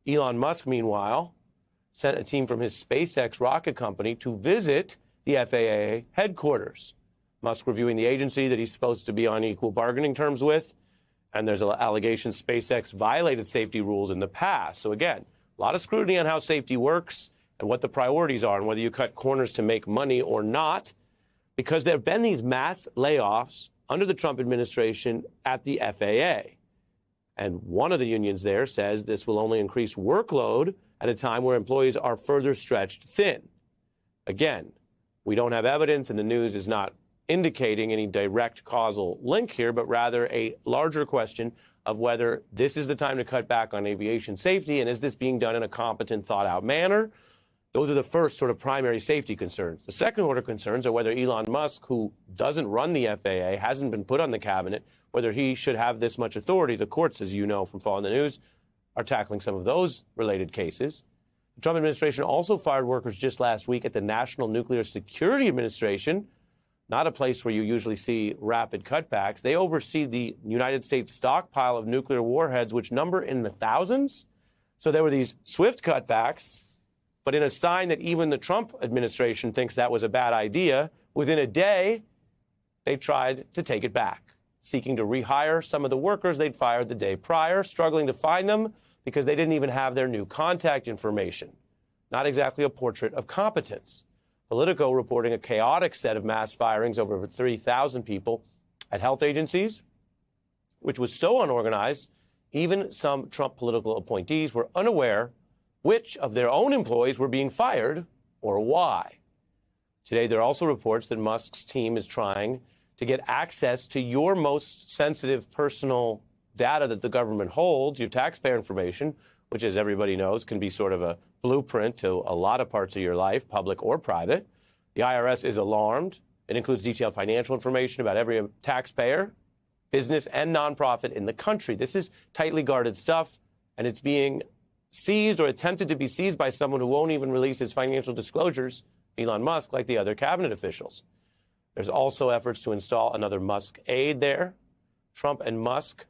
Elon Musk, meanwhile, sent a team from his SpaceX rocket company to visit the FAA headquarters. Musk reviewing the agency that he's supposed to be on equal bargaining terms with, and there's an allegation SpaceX violated safety rules in the past. So again, a lot of scrutiny on how safety works and what the priorities are and whether you cut corners to make money or not, because there have been these mass layoffs under the Trump administration at the FAA. And one of the unions there says this will only increase workload at a time where employees are further stretched thin. Again, we don't have evidence, and the news is not indicating any direct causal link here, but rather a larger question of whether this is the time to cut back on aviation safety, and is this being done in a competent, thought-out manner? Those are the first sort of primary safety concerns. The second-order concerns are whether Elon Musk, who doesn't run the FAA, hasn't been put on the cabinet, whether he should have this much authority. The courts, as you know from following the news, are tackling some of those related cases. The Trump administration also fired workers just last week at the National Nuclear Security Administration, not a place where you usually see rapid cutbacks. They oversee the United States stockpile of nuclear warheads, which number in the thousands. So there were these swift cutbacks, but in a sign that even the Trump administration thinks that was a bad idea, within a day, they tried to take it back, seeking to rehire some of the workers they'd fired the day prior, struggling to find them because they didn't even have their new contact information. Not exactly a portrait of competence. Politico reporting a chaotic set of mass firings of over 3,000 people at health agencies, which was so unorganized, even some Trump political appointees were unaware which of their own employees were being fired or why. Today, there are also reports that Musk's team is trying to get access to your most sensitive personal data that the government holds, your taxpayer information, which, as everybody knows, can be sort of a blueprint to a lot of parts of your life, public or private. The IRS is alarmed. It includes detailed financial information about every taxpayer, business, and nonprofit in the country. This is tightly guarded stuff, and it's being seized or attempted to be seized by someone who won't even release his financial disclosures, Elon Musk, like the other cabinet officials. There's also efforts to install another Musk aide there. Trump and Musk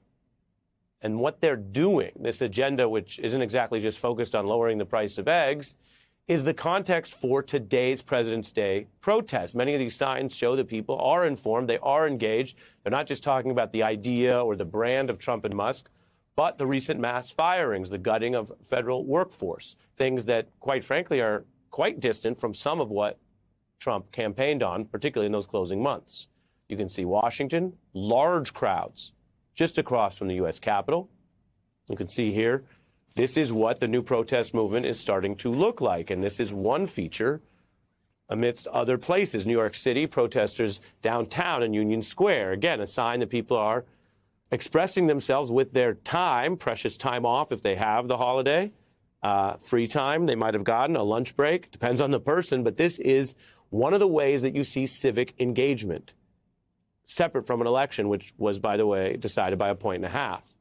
and what they're doing, this agenda, which isn't exactly just focused on lowering the price of eggs, is the context for today's President's Day protest. Many of these signs show that people are informed, they are engaged. They're not just talking about the idea or the brand of Trump and Musk, but the recent mass firings, the gutting of federal workforce, things that, quite frankly, are quite distant from some of what Trump campaigned on, particularly in those closing months. You can see Washington, large crowds just across from the U.S. Capitol. You can see here, this is what the new protest movement is starting to look like, and this is one feature amidst other places. New York City, protesters downtown in Union Square. Again, a sign that people are expressing themselves with their time, precious time off if they have the holiday, free time they might have gotten, a lunch break, depends on the person, but this is one of the ways that you see civic engagement, separate from an election, which was, by the way, decided by a point and a half.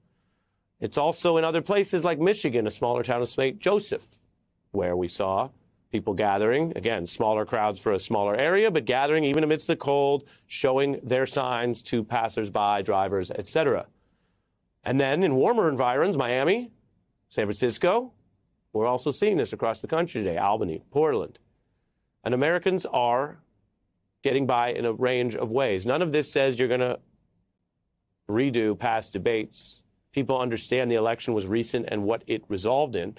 It's also in other places like Michigan, a smaller town of St. Joseph, where we saw people gathering, again, smaller crowds for a smaller area, but gathering even amidst the cold, showing their signs to passersby, drivers, etc. And then in warmer environs, Miami, San Francisco, we're also seeing this across the country today, Albany, Portland. And Americans are getting by in a range of ways. None of this says you're going to redo past debates. People understand the election was recent and what it resolved in.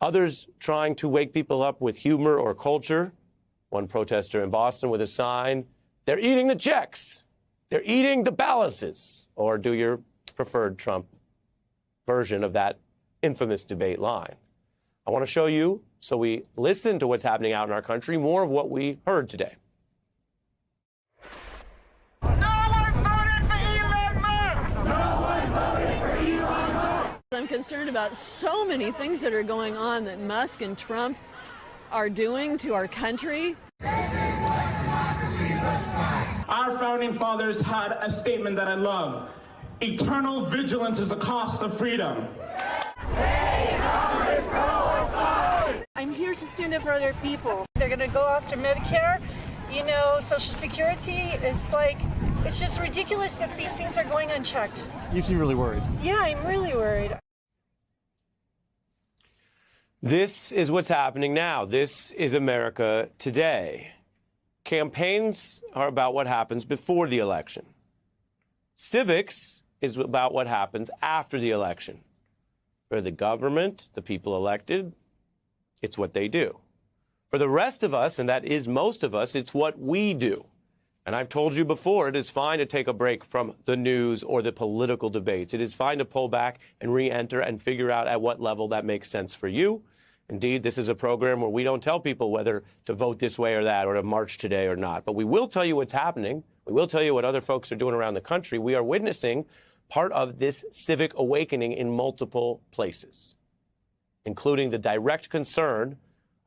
Others trying to wake people up with humor or culture. One protester in Boston with a sign, they're eating the checks. They're eating the balances. Or do your preferred Trump version of that infamous debate line. I want to show you, so we listen to what's happening out in our country, more of what we heard today. I'm concerned about so many things that are going on that Musk and Trump are doing to our country. Our founding fathers had a statement that I love. Eternal vigilance is the cost of freedom. I'm here to stand up for other people. They're going to go after Medicare, you know, Social Security. It's just ridiculous that these things are going unchecked. You seem really worried. Yeah, I'm really worried. This is what's happening now. This is America today. Campaigns are about what happens before the election. Civics is about what happens after the election. For the government, the people elected, it's what they do. For the rest of us, and that is most of us, it's what we do. And I've told you before, it is fine to take a break from the news or the political debates. It is fine to pull back and re-enter and figure out at what level that makes sense for you. Indeed, this is a program where we don't tell people whether to vote this way or that or to march today or not. But we will tell you what's happening. We will tell you what other folks are doing around the country. We are witnessing part of this civic awakening in multiple places, including the direct concern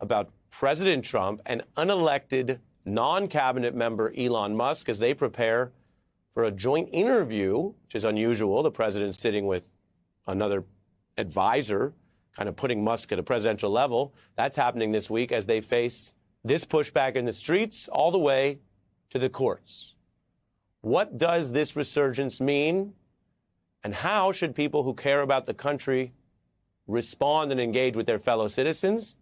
about President Trump and unelected non-cabinet member Elon Musk as they prepare for a joint interview, which is unusual. The president sitting with another advisor, kind of putting Musk at a presidential level. That's happening this week as they face this pushback in the streets all the way to the courts. What does this resurgence mean? And how should people who care about the country respond and engage with their fellow citizens?